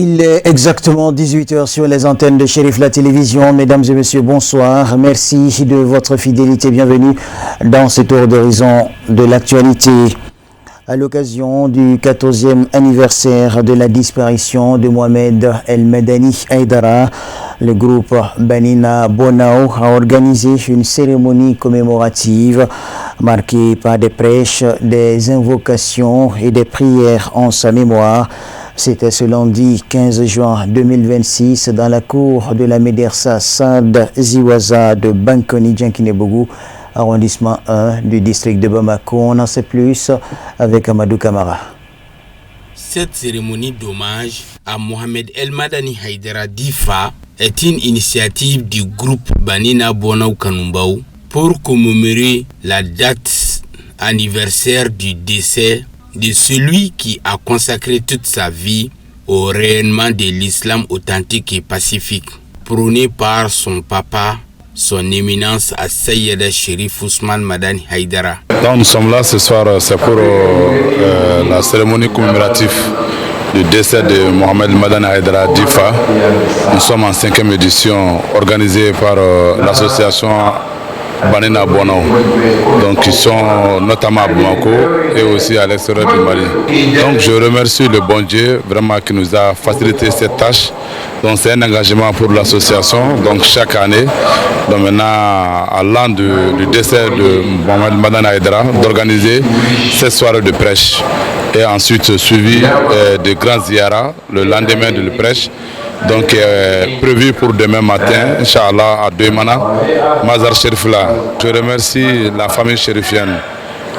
Il est exactement 18h sur les antennes de Chérif la télévision. Mesdames et messieurs, bonsoir. Merci de votre fidélité. Bienvenue dans ce tour d'horizon de l'actualité. À l'occasion du 14e anniversaire de la disparition de Mohamed El Madani Haïdara, le groupe Banina Bonao a organisé une cérémonie commémorative marquée par des prêches, des invocations et des prières en sa mémoire. C'était ce lundi 15 juin 2026 dans la cour de la Médersa Sad Ziwaza de Bankoni Djankinebougou, arrondissement 1 du district de Bamako. On en sait plus avec Amadou Kamara. Cette cérémonie d'hommage à Mohamed El Madani Haïdara Difa est une initiative du groupe Banina Bonao Kanumbaou pour commémorer la date anniversaire du décès de celui qui a consacré toute sa vie au rayonnement de l'islam authentique et pacifique, prôné par son papa, son éminence à Sayyida Chérif Ousmane Madani Haïdara. Donc nous sommes là ce soir, c'est pour la cérémonie commémorative du décès de Mohamed Madani Haïdara Difa. Nous sommes en 5e édition organisée par l'association Banina Bonao, donc ils sont notamment à Bamako et aussi à l'extérieur du Mali. Donc je remercie le bon Dieu vraiment qui nous a facilité cette tâche. Donc c'est un engagement pour l'association, donc chaque année, donc maintenant à l'an du décès de Mohamed Madani Haïdara, d'organiser cette soirée de prêche et ensuite suivi de grands ziyaras le lendemain de la prêche. Donc prévu pour demain matin, Inch'Allah, à Doumana, Mazar Sherifla. Je remercie la famille chérifienne,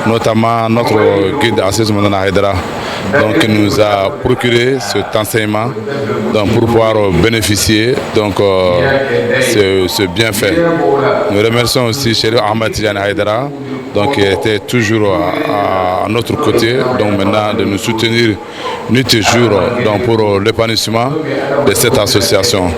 notamment notre guide Assis Madani Haïdara, donc qui nous a procuré cet enseignement donc, pour pouvoir bénéficier donc ce bienfait. Nous remercions aussi Chérif Ahmed Tidiane Haïdara, donc qui était toujours à notre côté, donc maintenant de nous soutenir nuit et jour donc pour l'épanouissement de cette association.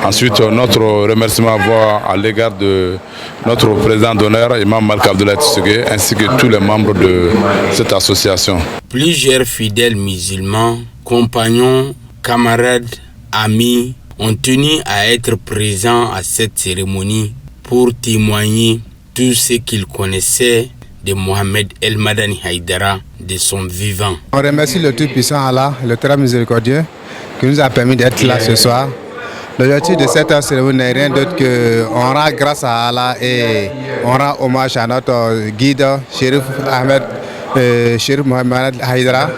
Ensuite, notre remerciement va à l'égard de notre président d'honneur, Imam Malik Abdoulaye Tsougué, ainsi que tous les membres de cette association. Plusieurs fidèles musulmans, compagnons, camarades, amis ont tenu à être présents à cette cérémonie pour témoigner tout ce qu'ils connaissaient de Mohamed El Madani Haïdara de son vivant. On remercie le Tout-Puissant Allah, le très miséricordieux, qui nous a permis d'être là ce soir. L'objectif de cette cérémonie n'est rien d'autre qu'on rend grâce à Allah et on rend hommage à notre guide, Chérif Mohamed Haïdara,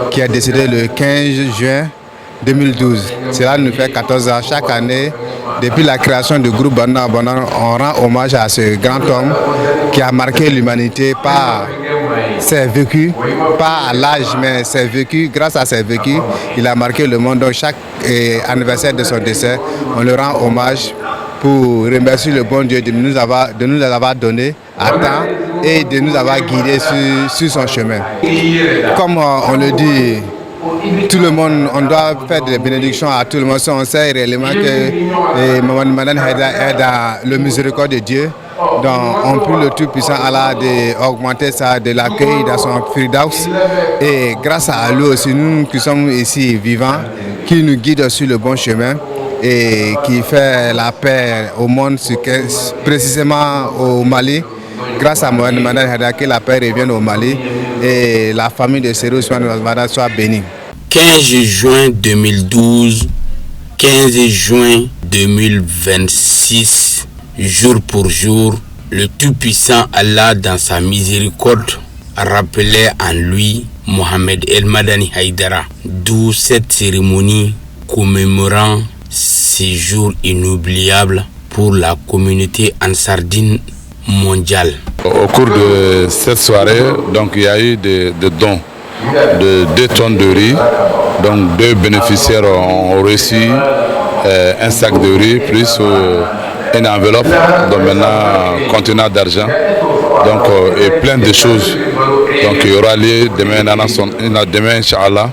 qui a décédé le 15 juin 2012. Cela nous fait 14 ans. Chaque année, depuis la création du groupe Banina Bonao, on rend hommage à ce grand homme qui a marqué l'humanité par ses vécus, pas à l'âge, mais ses vécus. Grâce à ses vécus, il a marqué le monde. Donc chaque anniversaire de son décès, on le rend hommage pour remercier le bon Dieu de nous avoir donné à temps et de nous avoir guidés sur son chemin. Comme on le dit, tout le monde, on doit faire des bénédictions à tout le monde. On sait réellement que Mohamed Madani Haïdara est dans le miséricorde de Dieu. Donc on prie le Tout-Puissant Allah d'augmenter ça, de l'accueil dans son Firdaus. Et grâce à lui aussi, nous qui sommes ici vivants, qui nous guide sur le bon chemin et qui fait la paix au monde, précisément au Mali. Grâce à Mohamed Madani Haïdara, que la paix revienne au Mali et la famille de Chérif Ousmane Madani soit bénie. 15 juin 2012, 15 juin 2026, jour pour jour, le Tout-Puissant Allah dans sa miséricorde rappelait en lui Mohamed El Madani Haïdara, d'où cette cérémonie commémorant ces jours inoubliables pour la communauté ansardine mondiale. Au cours de cette soirée, donc, il y a eu des dons de 2 tonnes de riz. Donc 2 bénéficiaires ont reçu un sac de riz plus une enveloppe, donc maintenant contenant d'argent, donc et plein de choses. Donc il y aura lieu demain Inch'Allah,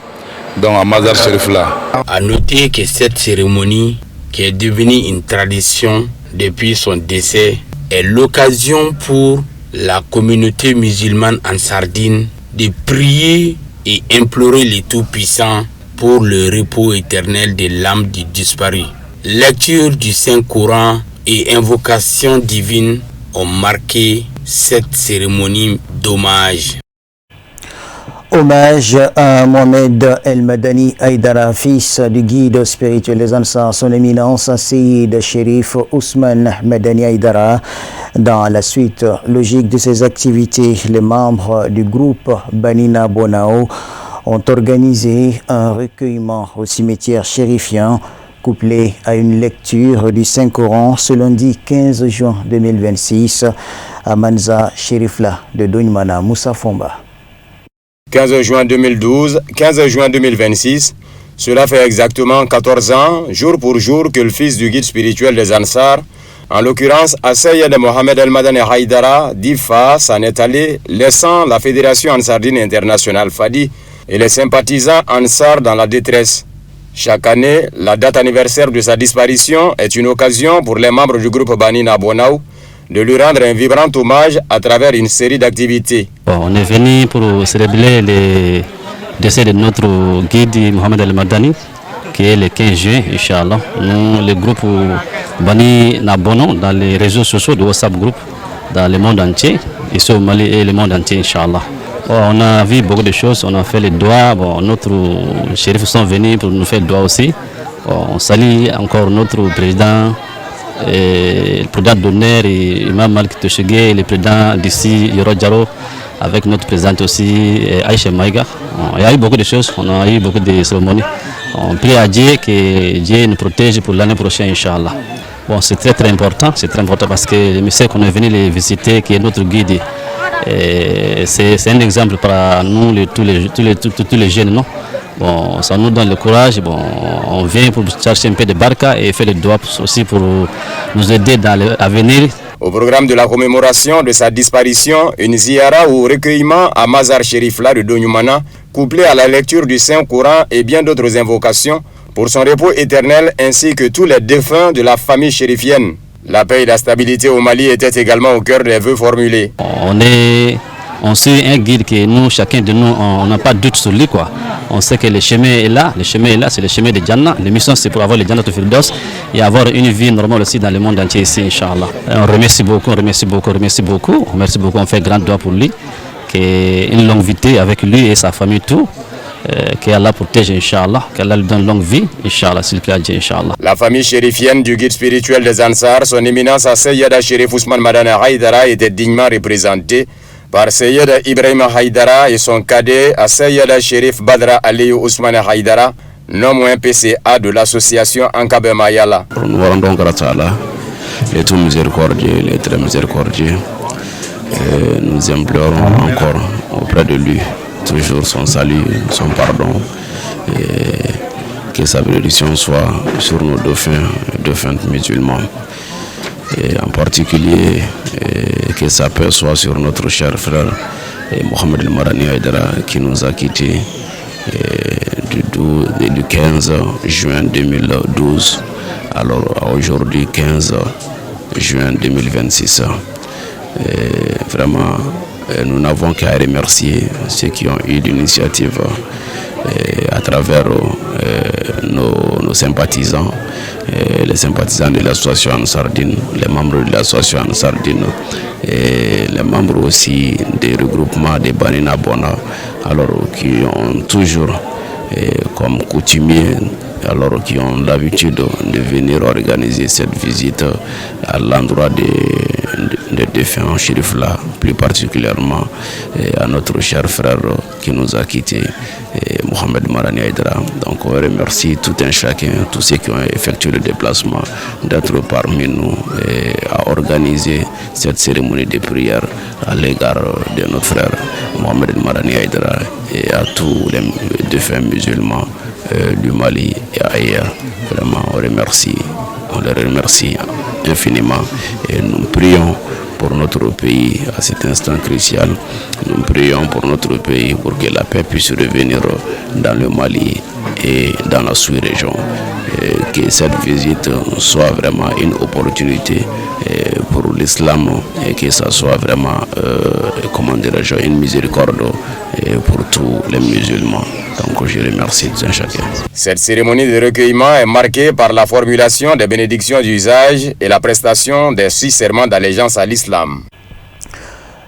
donc à Mazar Sherifla. A noter que cette cérémonie, qui est devenue une tradition depuis son décès, est l'occasion pour la communauté musulmane en Sardine de prier et implorer les Tout-Puissants pour le repos éternel de l'âme du disparu. Lecture du Saint-Coran et invocation divine ont marqué cette cérémonie d'hommage. Hommage à Mohamed El Madani Haïdara, fils du guide spirituel des Ansar, son éminence Sayyid Sherif Ousmane Madani Haïdara. Dans la suite logique de ses activités, les membres du groupe Banina Bonao ont organisé un recueillement au cimetière chérifien couplé à une lecture du Saint-Coran ce lundi 15 juin 2026 à Manza Chérifla de Dognmana Moussa Fomba. 15 juin 2012, 15 juin 2026, cela fait exactement 14 ans, jour pour jour, que le fils du guide spirituel des Ansar, en l'occurrence Sayyid Mohamed El Madani Haïdara d'Ifa, s'en est allé, laissant la Fédération Ansardine Internationale FADI et les sympathisants Ansar dans la détresse. Chaque année, la date anniversaire de sa disparition est une occasion pour les membres du groupe Banina Bonao de lui rendre un vibrant hommage à travers une série d'activités. On est venu pour célébrer le décès de notre guide Mohamed El Madani, qui est le 15 juin, Inch'Allah. Nous, le groupe Bani Nabono, dans les réseaux sociaux de WhatsApp Group, dans le monde entier, ici au Mali et le monde entier, Inch'Allah. On a vu beaucoup de choses, on a fait les doigts, notre chérif sont venus pour nous faire le doigt aussi. On salue encore notre président, le président d'honneur, Imam Malik Toshege, et le président d'ici, Yoro Djaro, avec notre présidente aussi, Aïcha Maïga. Il y a eu beaucoup de choses, on a eu beaucoup de cérémonies. On prie à Dieu que Dieu nous protège pour l'année prochaine, Inch'Allah. Bon, c'est très important parce que le monsieur qu'on est venu les visiter, qui est notre guide, c'est un exemple pour nous, tous les jeunes, non? Bon, ça nous donne le courage. Bon, on vient pour chercher un peu de barca et faire le doigt aussi pour nous aider dans l'avenir. Au programme de la commémoration de sa disparition, une ziyara ou recueillement à Mazar Chérifla de Dognmana, couplé à la lecture du Saint-Coran et bien d'autres invocations pour son repos éternel ainsi que tous les défunts de la famille chérifienne. La paix et la stabilité au Mali étaient également au cœur des vœux formulés. On sait un guide que nous, chacun de nous, on n'a pas de doute sur lui, quoi. On sait que le chemin est là, c'est le chemin de Jannah. La mission, c'est pour avoir le Jannah de Firdaus et avoir une vie normale aussi dans le monde entier ici, Inch'Allah. On remercie beaucoup, on fait grand doigt pour lui, une longue vie avec lui et sa famille, tout. Qu'Allah protège, Inch'Allah, qu'Allah lui donne longue vie, Inch'Allah, s'il plaît à Dieu, Inch'Allah. La famille chérifienne du guide spirituel des Ansar, son éminence Sayyid Sherif Ousmane Madani Haïdara, était dignement représentée par Sayyid Ibrahim Haïdara et son cadet Sayyid Sherif Badra Aliou Ousmane Haïdara, non moins PCA de l'association Ankabe Mayala. Nous rendons grâce à Allah, les tout miséricordieux, les très miséricordieux. Et nous implorons encore auprès de lui toujours son salut, son pardon, et que sa bénédiction soit sur nos défunts musulmans. Et en particulier, que sa paix soit sur notre cher frère Mohamed El Madani Haïdara qui nous a quittés du 15 juin 2012 alors à aujourd'hui 15 juin 2026. Et vraiment, nous n'avons qu'à remercier ceux qui ont eu l'initiative à travers nos sympathisants, les sympathisants de l'association Ansardine, les membres de l'association Ansardine et les membres aussi des regroupements des Banina Bona, alors qui ont toujours comme coutumier, alors qui ont l'habitude de venir organiser cette visite à l'endroit des défunts chérifs là, plus particulièrement à notre cher frère qui nous a quittés, Mohamed Madani Haïdara. Donc on remercie tout un chacun, tous ceux qui ont effectué le déplacement, d'être parmi nous et à organiser cette cérémonie de prière à l'égard de notre frère Mohamed Madani Haïdara et à tous les défunts musulmans du Mali et ailleurs. Vraiment, on les remercie infiniment et nous prions pour notre pays à cet instant crucial. Nous prions pour notre pays pour que la paix puisse revenir dans le Mali et dans la sous-région. Que cette visite soit vraiment une opportunité pour l'islam et que ça soit vraiment, comment dirais-je, une miséricorde pour tous les musulmans. Donc je remercie chacun. Cette cérémonie de recueillement est marquée par la formulation des bénédictions d'usage et la prestation des 6 serments d'allégeance à l'islam.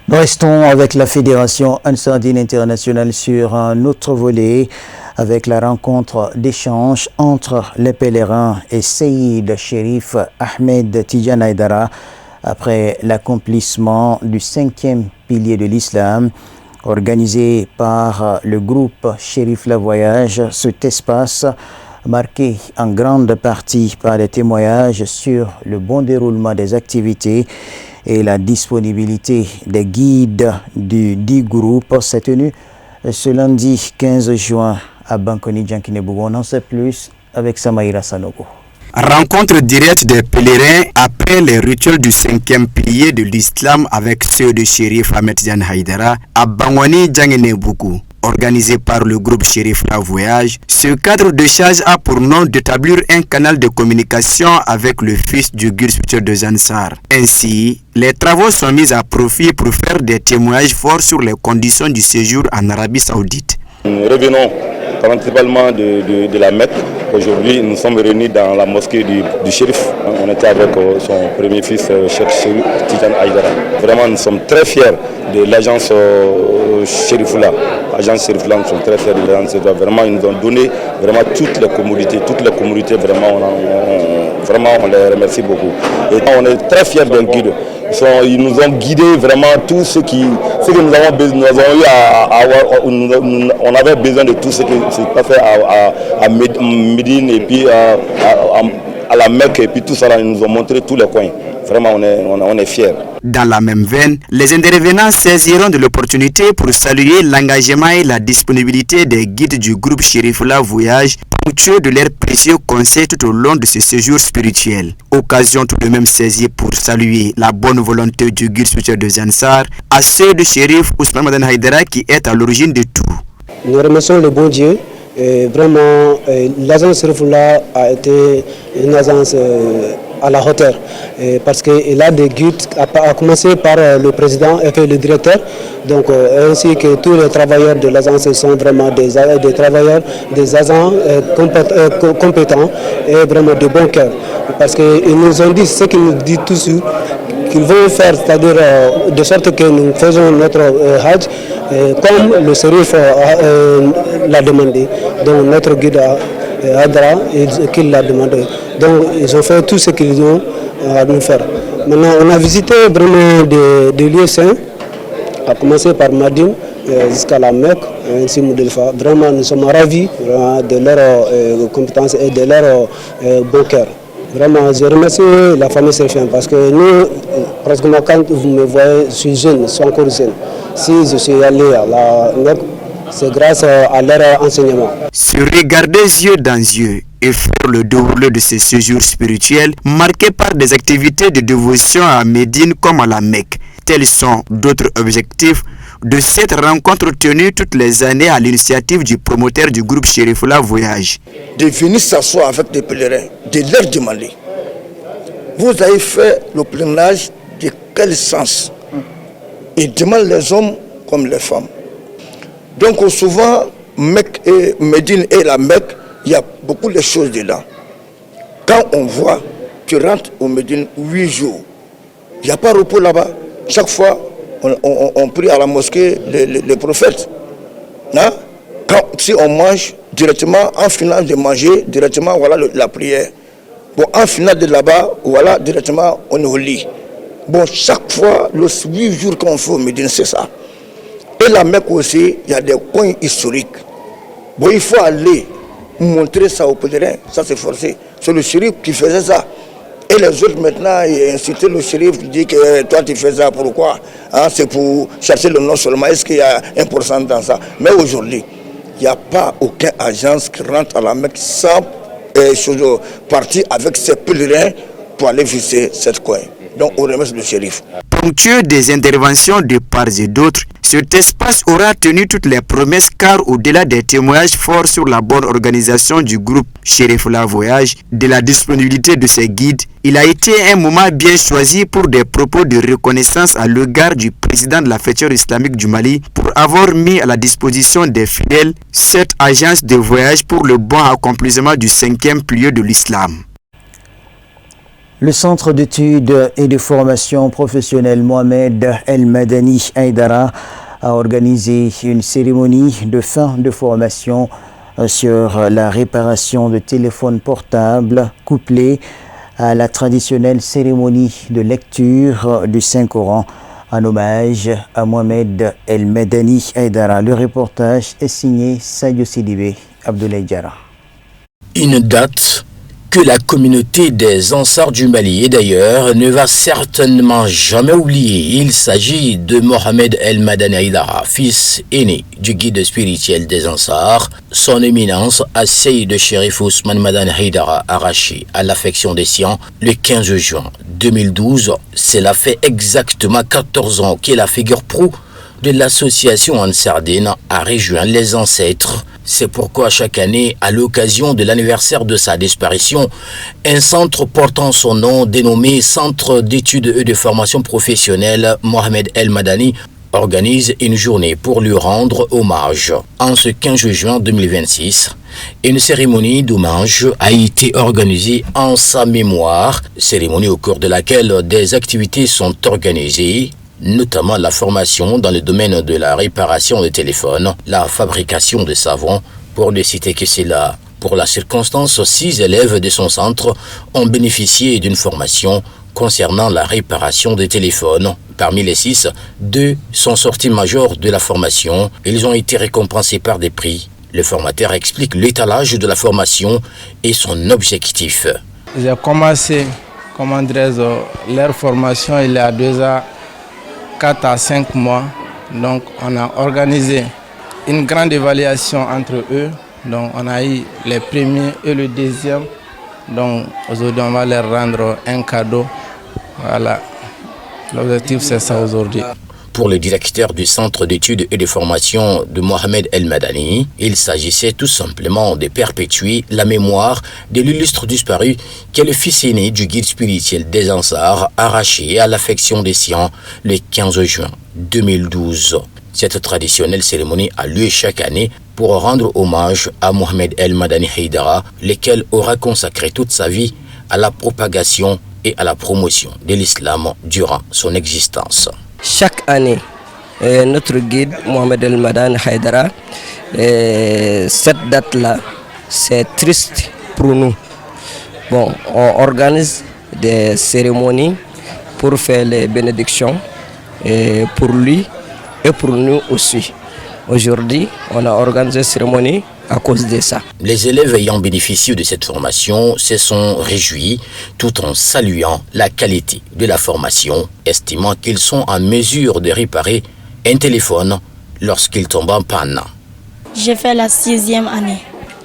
Nous restons avec la Fédération Ansar Dine Internationale sur un autre volet avec la rencontre d'échange entre les pèlerins et Seyyid Chérif Ahmed Tidiane Haïdara après l'accomplissement du 5e pilier de l'islam organisé par le groupe Chérif La Voyage. Cet espace marqué en grande partie par des témoignages sur le bon déroulement des activités et la disponibilité des guides du dit groupe s'est tenu ce lundi 15 juin à Bankoni Djankinebougou. On en sait plus avec Samaïra Sanogo. Rencontre directe des pèlerins après les rituels du 5e pilier de l'islam avec ceux de Chérif Ahmed Tidiane Haïdara à Bangwani Djankinebougou. Organisé par le groupe Chérif La Voyage, ce cadre de charge a pour nom d'établir un canal de communication avec le fils du guide spirituel de Zansar. Ainsi, les travaux sont mis à profit pour faire des témoignages forts sur les conditions du séjour en Arabie Saoudite. Nous revenons principalement de la Mecque. Aujourd'hui, nous sommes réunis dans la mosquée du Chérif. On était avec son premier fils, Cheikh Chérif Tidiane Haïdara. Vraiment, nous sommes très fiers de l'agence Chérifoula. L'agence Chérifoula, nous sommes très fiers de l'agence. Vraiment, ils nous ont donné vraiment toutes les commodités, vraiment, on les remercie beaucoup. Et on est très fiers d'un guide. Ils nous ont guidés vraiment tout ce que nous avons besoin. On avait besoin de tout ce qui se passait à Médine et puis à la Mecque et puis tout ça, ils nous ont montré tous les coins. Vraiment, on est fiers. Dans la même veine, les intervenants saisiront de l'opportunité pour saluer l'engagement et la disponibilité des guides du groupe Chérifoula Voyage, ponctueux de leurs précieux conseils tout au long de ce séjour spirituel. Occasion tout de même saisie pour saluer la bonne volonté du guide spirituel de Zansar, à ceux de Chérif Ousmane Madane Haïdara qui est à l'origine de tout. Nous remercions le bon Dieu. Et vraiment, l'agence Chérifoula a été une agence à la hauteur, parce qu'il a des guides, à commencer par le président et le directeur, donc ainsi que tous les travailleurs de l'agence sont vraiment des travailleurs, des agents compétents et vraiment de bon cœur, parce qu'ils nous ont dit ce qu'ils nous disent toujours qu'ils vont faire, c'est-à-dire de sorte que nous faisons notre Hajj comme le Chérif l'a demandé, donc notre guide Haïdara qu'il l'a demandé. Donc ils ont fait tout ce qu'ils ont à nous faire. Maintenant on a visité vraiment des lieux saints, à commencer par Madine jusqu'à la Mecque, ainsi Moudelfa. Vraiment nous sommes ravis de leur compétence et de leur bon cœur. Vraiment, je remercie la famille Serfien parce que nous, pratiquement quand vous me voyez, je suis jeune, je suis encore jeune. Si je suis allé à la Mecque, c'est grâce à leur enseignement. Se regarder yeux dans yeux et faire le déroulé de ces séjours spirituels marqués par des activités de dévotion à Médine comme à la Mecque. Tels sont d'autres objectifs de cette rencontre tenue toutes les années à l'initiative du promoteur du groupe Chérifoula Voyage. De venir s'asseoir avec des pèlerins, de leur demander, vous avez fait le pèlerinage de quel sens? Ils demandent les hommes comme les femmes. Donc souvent, Mecque et Médine et la Mecque, il y a beaucoup de choses dedans. Quand on voit, tu rentres au Médine 8 jours, il n'y a pas de repos là-bas. Chaque fois, on prie à la mosquée les prophètes. Hein? Si on mange directement, en finale de manger, directement, voilà la prière. Bon, en finale de là-bas, voilà, directement, on est au lit. Bon, chaque fois, les 8 jours qu'on fait au Médine, c'est ça. Et la Mecque aussi, il y a des coins historiques. Bon, il faut aller montrer ça aux pèlerins, ça c'est forcé. C'est le shérif qui faisait ça. Et les autres maintenant, ils incitaient le shérif qui dit que toi tu fais ça, pourquoi? Hein, c'est pour chercher le nom seulement, est-ce qu'il y a 1% dans ça? Mais aujourd'hui, il n'y a pas aucune agence qui rentre à la Mecque sans partir avec ses pèlerins pour aller visiter cette coin. Donc on remercie le shérif. Ponctueux des interventions de part et d'autre, cet espace aura tenu toutes les promesses car au-delà des témoignages forts sur la bonne organisation du groupe Cherifla Voyage, de la disponibilité de ses guides, il a été un moment bien choisi pour des propos de reconnaissance à l'égard du président de la Fédération islamique du Mali pour avoir mis à la disposition des fidèles cette agence de voyage pour le bon accomplissement du 5e pilier de l'islam. Le Centre d'études et de formation professionnelle Mohamed El Madani Haïdara a organisé une cérémonie de fin de formation sur la réparation de téléphones portables couplée à la traditionnelle cérémonie de lecture du Saint-Coran en hommage à Mohamed El Madani Haïdara. Le reportage est signé Sadio Sidibé Abdoulaye Diarra. Une date que la communauté des Ansars du Mali et d'ailleurs ne va certainement jamais oublier. Il s'agit de Mohamed El Madani Haïdara, fils aîné du guide spirituel des Ansars. Son éminence a Seyd Cherif Ousmane Madani Haïdara, arraché à l'affection des siens le 15 juin 2012. Cela fait exactement 14 ans que la figure proue de l'association Ansardine a rejoint les ancêtres. C'est pourquoi chaque année, à l'occasion de l'anniversaire de sa disparition, un centre portant son nom, dénommé Centre d'études et de formation professionnelle Mohamed El Madani, organise une journée pour lui rendre hommage. En ce 15 juin 2026, une cérémonie d'hommage a été organisée en sa mémoire, cérémonie au cours de laquelle des activités sont organisées, notamment la formation dans le domaine de la réparation des téléphones, la fabrication de savons, pour ne citer que cela. Pour la circonstance, 6 élèves de son centre ont bénéficié d'une formation concernant la réparation des téléphones. Parmi les 6, 2 sont sortis majors de la formation. Ils ont été récompensés par des prix. Le formateur explique l'étalage de la formation et son objectif. J'ai commencé, leur formation il y a 2 ans. 4 à 5 mois, donc on a organisé une grande évaluation entre eux, donc on a eu les premiers et le deuxième, donc aujourd'hui on va leur rendre un cadeau, voilà, l'objectif c'est ça aujourd'hui. Pour le directeur du centre d'études et de formation de Mohamed El Madani, il s'agissait tout simplement de perpétuer la mémoire de l'illustre disparu qui est le fils aîné du guide spirituel des Ansars, arraché à l'affection des siens le 15 juin 2012. Cette traditionnelle cérémonie a lieu chaque année pour rendre hommage à Mohamed El Madani Haïdara, lequel aura consacré toute sa vie à la propagation et à la promotion de l'islam durant son existence. Chaque année, notre guide Mohamed El Madani Haïdara, cette date-là, c'est triste pour nous. Bon, on organise des cérémonies pour faire les bénédictions pour lui et pour nous aussi. Aujourd'hui, on a organisé une cérémonie à cause de ça. Les élèves ayant bénéficié de cette formation se sont réjouis tout en saluant la qualité de la formation, estimant qu'ils sont en mesure de réparer un téléphone lorsqu'il tombe en panne. J'ai fait la 6e année.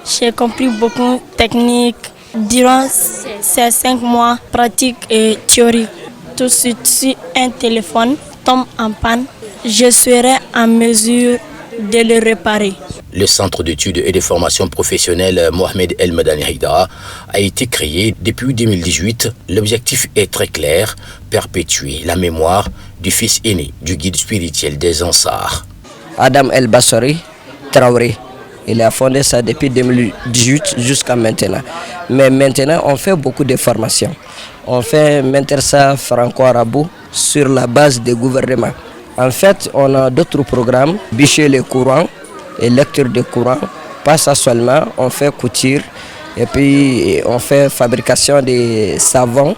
J'ai compris beaucoup de techniques durant ces 5 mois pratique et théorique. Tout de suite, si un téléphone tombe en panne, je serai en mesure de le réparer. Le centre d'études et de formation professionnelle Mohamed El Madani Haïdara a été créé depuis 2018. L'objectif est très clair, perpétuer la mémoire du fils aîné du guide spirituel des Ansars. Adam El Bassori Traoré, il a fondé ça depuis 2018 jusqu'à maintenant. Mais maintenant, on fait beaucoup de formations. On fait Mentersa franco-arabo sur la base des gouvernements. En fait, on a d'autres programmes, bûcher les courants et lecture de courant. Pas ça seulement, on fait couture et puis on fait fabrication de savons.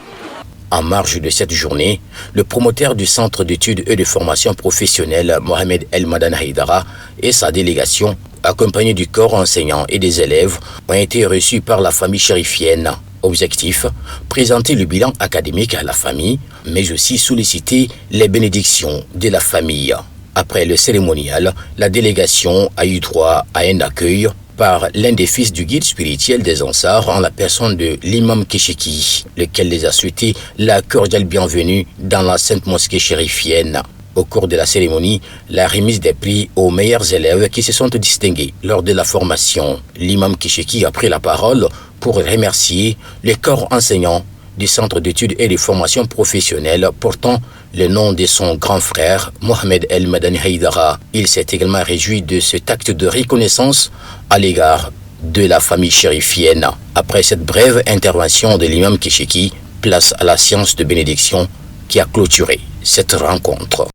En marge de cette journée, le promoteur du centre d'études et de formation professionnelle Mohamed El Madani Haïdara et sa délégation, accompagnés du corps enseignant et des élèves, ont été reçus par la famille chérifienne. Objectif, présenter le bilan académique à la famille, mais aussi solliciter les bénédictions de la famille. Après le cérémonial, la délégation a eu droit à un accueil par l'un des fils du guide spirituel des Ansar en la personne de l'imam Kesheki, lequel les a souhaité la cordiale bienvenue dans la sainte mosquée chérifienne. Au cours de la cérémonie, la remise des prix aux meilleurs élèves qui se sont distingués lors de la formation. L'imam Kesheki a pris la parole pour remercier les corps enseignants du Centre d'études et de formation professionnelle portant le nom de son grand frère, Mohamed El Madani Haïdara. Il s'est également réjoui de cet acte de reconnaissance à l'égard de la famille chérifienne. Après cette brève intervention de l'imam Kesheki, place à la séance de bénédiction qui a clôturé cette rencontre.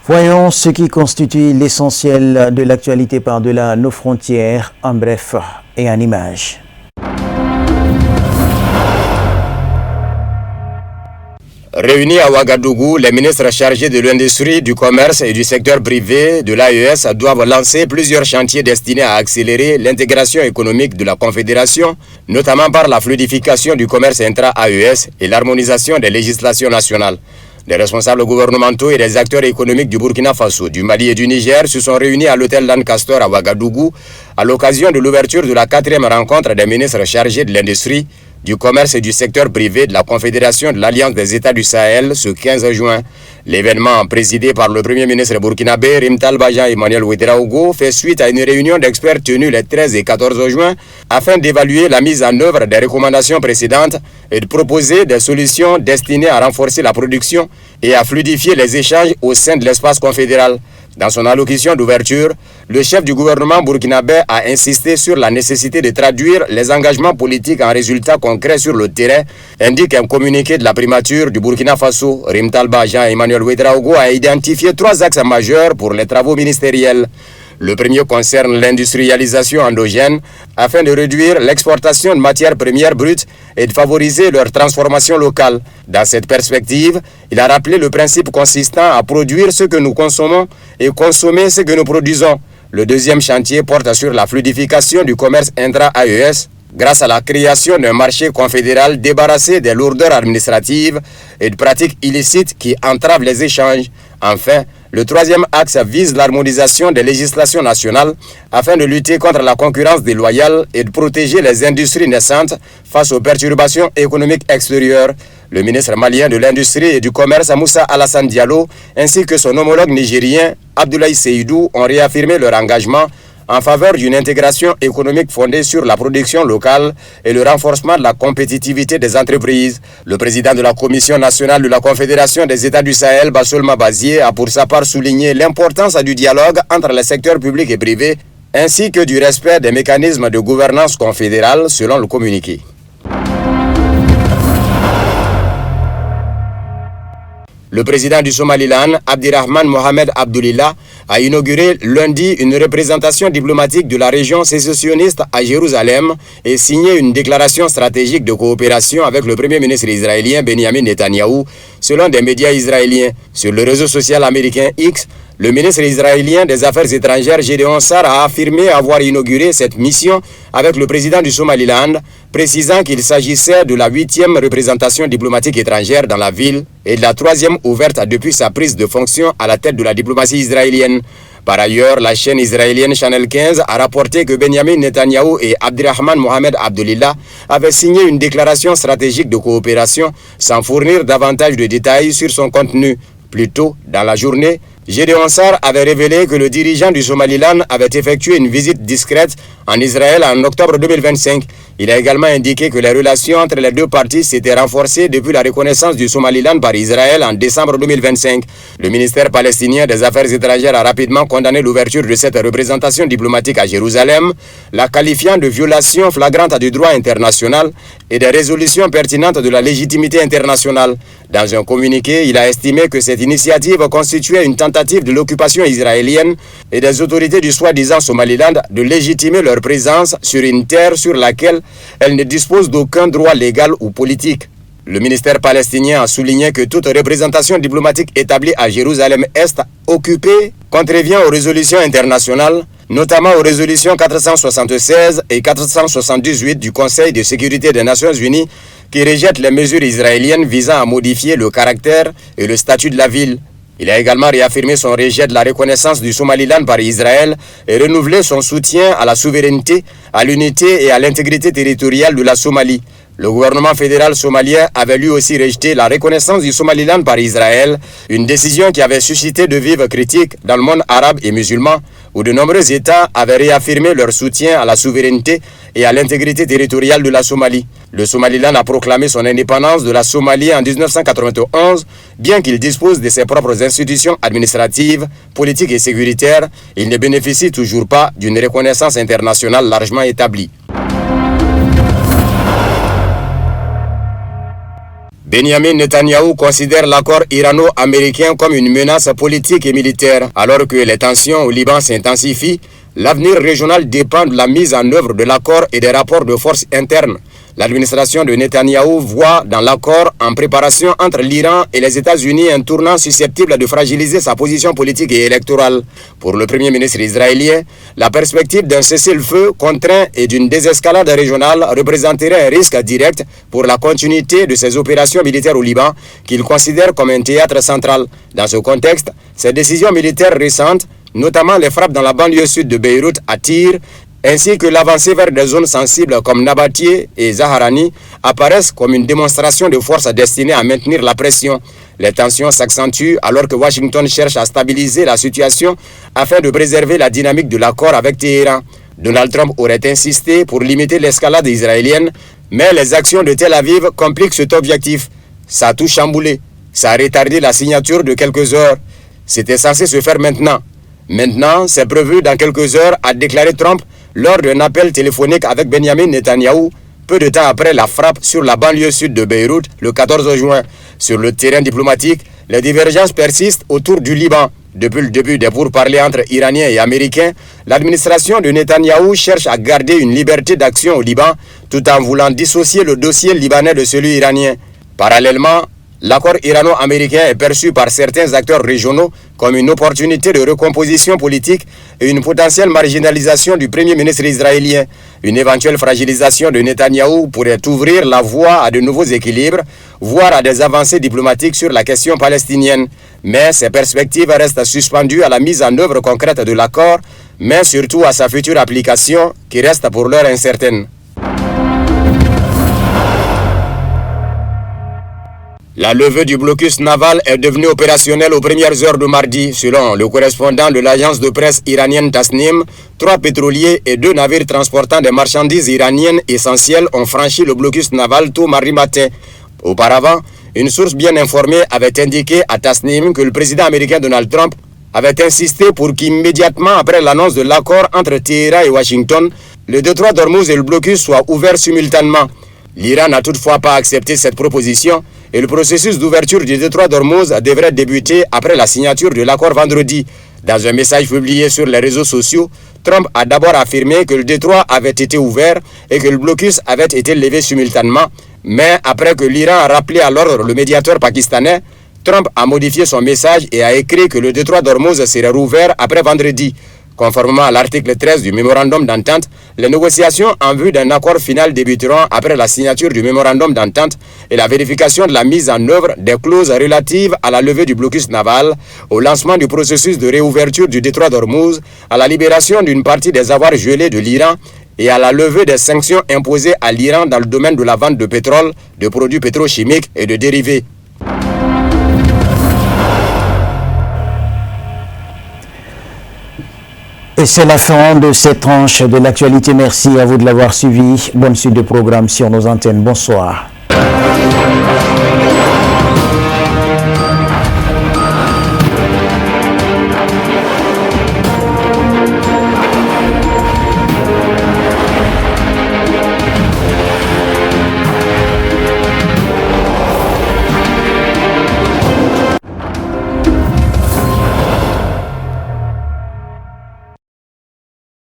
Voyons ce qui constitue l'essentiel de l'actualité par-delà nos frontières, en bref et en images. Réunis à Ouagadougou, les ministres chargés de l'industrie, du commerce et du secteur privé de l'AES doivent lancer plusieurs chantiers destinés à accélérer l'intégration économique de la Confédération, notamment par la fluidification du commerce intra-AES et l'harmonisation des législations nationales. Les responsables gouvernementaux et les acteurs économiques du Burkina Faso, du Mali et du Niger se sont réunis à l'hôtel Lancaster à Ouagadougou à l'occasion de l'ouverture de la 4e rencontre des ministres chargés de l'industrie, du commerce et du secteur privé de la Confédération de l'Alliance des États du Sahel ce 15 juin. L'événement, présidé par le Premier ministre burkinabé Rimtal Bajan Emmanuel Ouedraogo, fait suite à une réunion d'experts tenue les 13 et 14 juin afin d'évaluer la mise en œuvre des recommandations précédentes et de proposer des solutions destinées à renforcer la production et à fluidifier les échanges au sein de l'espace confédéral. Dans son allocution d'ouverture, le chef du gouvernement burkinabé a insisté sur la nécessité de traduire les engagements politiques en résultats concrets sur le terrain, indique un communiqué de la primature du Burkina Faso. Rimtal Bajan Emmanuel Ouedraogo a identifié 3 axes majeurs pour les travaux ministériels. Le premier concerne l'industrialisation endogène afin de réduire l'exportation de matières premières brutes et de favoriser leur transformation locale. Dans cette perspective, il a rappelé le principe consistant à produire ce que nous consommons et consommer ce que nous produisons. Le deuxième chantier porte sur la fluidification du commerce intra-AES grâce à la création d'un marché confédéral débarrassé des lourdeurs administratives et de pratiques illicites qui entravent les échanges. Enfin, le troisième axe vise l'harmonisation des législations nationales afin de lutter contre la concurrence déloyale et de protéger les industries naissantes face aux perturbations économiques extérieures. Le ministre malien de l'Industrie et du Commerce, Moussa Alassane Diallo, ainsi que son homologue nigérien, Abdoulaye Seydou, ont réaffirmé leur engagement en faveur d'une intégration économique fondée sur la production locale et le renforcement de la compétitivité des entreprises. Le président de la Commission nationale de la Confédération des États du Sahel, Bassolma Bazié, a pour sa part souligné l'importance du dialogue entre les secteurs publics et privés, ainsi que du respect des mécanismes de gouvernance confédérale, selon le communiqué. Le président du Somaliland, Abdirahman Mohamed Abdoulillah, a inauguré lundi une représentation diplomatique de la région sécessionniste à Jérusalem et signé une déclaration stratégique de coopération avec le premier ministre israélien Benjamin Netanyahou, selon des médias israéliens. Sur le réseau social américain X, le ministre israélien des Affaires étrangères Gédéon Sarr a affirmé avoir inauguré cette mission avec le président du Somaliland, précisant qu'il s'agissait de la 8e représentation diplomatique étrangère dans la ville et de la 3e ouverte depuis sa prise de fonction à la tête de la diplomatie israélienne. Par ailleurs, la chaîne israélienne Channel 15 a rapporté que Benjamin Netanyahou et Abdirahman Mohamed Abdoulillah avaient signé une déclaration stratégique de coopération sans fournir davantage de détails sur son contenu. Plus tôt, dans la journée, Gédéon Sarr avait révélé que le dirigeant du Somaliland avait effectué une visite discrète en Israël en octobre 2025. Il a également indiqué que les relations entre les deux parties s'étaient renforcées depuis la reconnaissance du Somaliland par Israël en décembre 2025. Le ministère palestinien des Affaires étrangères a rapidement condamné l'ouverture de cette représentation diplomatique à Jérusalem, la qualifiant de violation flagrante du droit international et des résolutions pertinentes de la légitimité internationale. Dans un communiqué, il a estimé que cette initiative constituait une tentative de l'occupation israélienne et des autorités du soi-disant Somaliland de légitimer leur présence sur une terre sur laquelle elles ne disposent d'aucun droit légal ou politique. Le ministère palestinien a souligné que toute représentation diplomatique établie à Jérusalem-Est occupée contrevient aux résolutions internationales, notamment aux résolutions 476 et 478 du Conseil de sécurité des Nations Unies qui rejettent les mesures israéliennes visant à modifier le caractère et le statut de la ville. Il a également réaffirmé son rejet de la reconnaissance du Somaliland par Israël et renouvelé son soutien à la souveraineté, à l'unité et à l'intégrité territoriale de la Somalie. Le gouvernement fédéral somalien avait lui aussi rejeté la reconnaissance du Somaliland par Israël, une décision qui avait suscité de vives critiques dans le monde arabe et musulman, où de nombreux États avaient réaffirmé leur soutien à la souveraineté et à l'intégrité territoriale de la Somalie. Le Somaliland a proclamé son indépendance de la Somalie en 1991, bien qu'il dispose de ses propres institutions administratives, politiques et sécuritaires, il ne bénéficie toujours pas d'une reconnaissance internationale largement établie. Benjamin Netanyahou considère l'accord irano-américain comme une menace politique et militaire. Alors que les tensions au Liban s'intensifient, l'avenir régional dépend de la mise en œuvre de l'accord et des rapports de force internes. L'administration de Netanyahou voit dans l'accord en préparation entre l'Iran et les États-Unis un tournant susceptible de fragiliser sa position politique et électorale. Pour le Premier ministre israélien, la perspective d'un cessez-le-feu contraint et d'une désescalade régionale représenterait un risque direct pour la continuité de ses opérations militaires au Liban, qu'il considère comme un théâtre central. Dans ce contexte, ces décisions militaires récentes, notamment les frappes dans la banlieue sud de Beyrouth à Tyr, ainsi que l'avancée vers des zones sensibles comme Nabatieh et Zaharani, apparaissent comme une démonstration de force destinée à maintenir la pression. Les tensions s'accentuent alors que Washington cherche à stabiliser la situation afin de préserver la dynamique de l'accord avec Téhéran. Donald Trump aurait insisté pour limiter l'escalade israélienne, mais les actions de Tel Aviv compliquent cet objectif. Ça a tout chamboulé. Ça a retardé la signature de quelques heures. C'était censé se faire maintenant. Maintenant, c'est prévu dans quelques heures, a déclaré Trump lors d'un appel téléphonique avec Benjamin Netanyahou, peu de temps après la frappe sur la banlieue sud de Beyrouth le 14 juin. Sur le terrain diplomatique, les divergences persistent autour du Liban. Depuis le début des pourparlers entre Iraniens et Américains, l'administration de Netanyahou cherche à garder une liberté d'action au Liban, tout en voulant dissocier le dossier libanais de celui iranien. Parallèlement, l'accord irano-américain est perçu par certains acteurs régionaux comme une opportunité de recomposition politique et une potentielle marginalisation du Premier ministre israélien. Une éventuelle fragilisation de Netanyahou pourrait ouvrir la voie à de nouveaux équilibres, voire à des avancées diplomatiques sur la question palestinienne. Mais ces perspectives restent suspendues à la mise en œuvre concrète de l'accord, mais surtout à sa future application, qui reste pour l'heure incertaine. La levée du blocus naval est devenue opérationnelle aux premières heures de mardi. Selon le correspondant de l'agence de presse iranienne Tasnim, 3 pétroliers et 2 navires transportant des marchandises iraniennes essentielles ont franchi le blocus naval tôt mardi matin. Auparavant, une source bien informée avait indiqué à Tasnim que le président américain Donald Trump avait insisté pour qu'immédiatement après l'annonce de l'accord entre Téhéran et Washington, le détroit d'Ormuz et le blocus soient ouverts simultanément. L'Iran n'a toutefois pas accepté cette proposition et le processus d'ouverture du détroit d'Ormuz devrait débuter après la signature de l'accord vendredi. Dans un message publié sur les réseaux sociaux, Trump a d'abord affirmé que le détroit avait été ouvert et que le blocus avait été levé simultanément, mais après que l'Iran a rappelé à l'ordre le médiateur pakistanais, Trump a modifié son message et a écrit que le détroit d'Ormuz serait rouvert après vendredi. Conformément à l'article 13 du mémorandum d'entente, les négociations en vue d'un accord final débuteront après la signature du mémorandum d'entente et la vérification de la mise en œuvre des clauses relatives à la levée du blocus naval, au lancement du processus de réouverture du détroit d'Ormuz, à la libération d'une partie des avoirs gelés de l'Iran et à la levée des sanctions imposées à l'Iran dans le domaine de la vente de pétrole, de produits pétrochimiques et de dérivés. Et c'est la fin de cette tranche de l'actualité. Merci à vous de l'avoir suivi. Bonne suite de programme sur nos antennes. Bonsoir.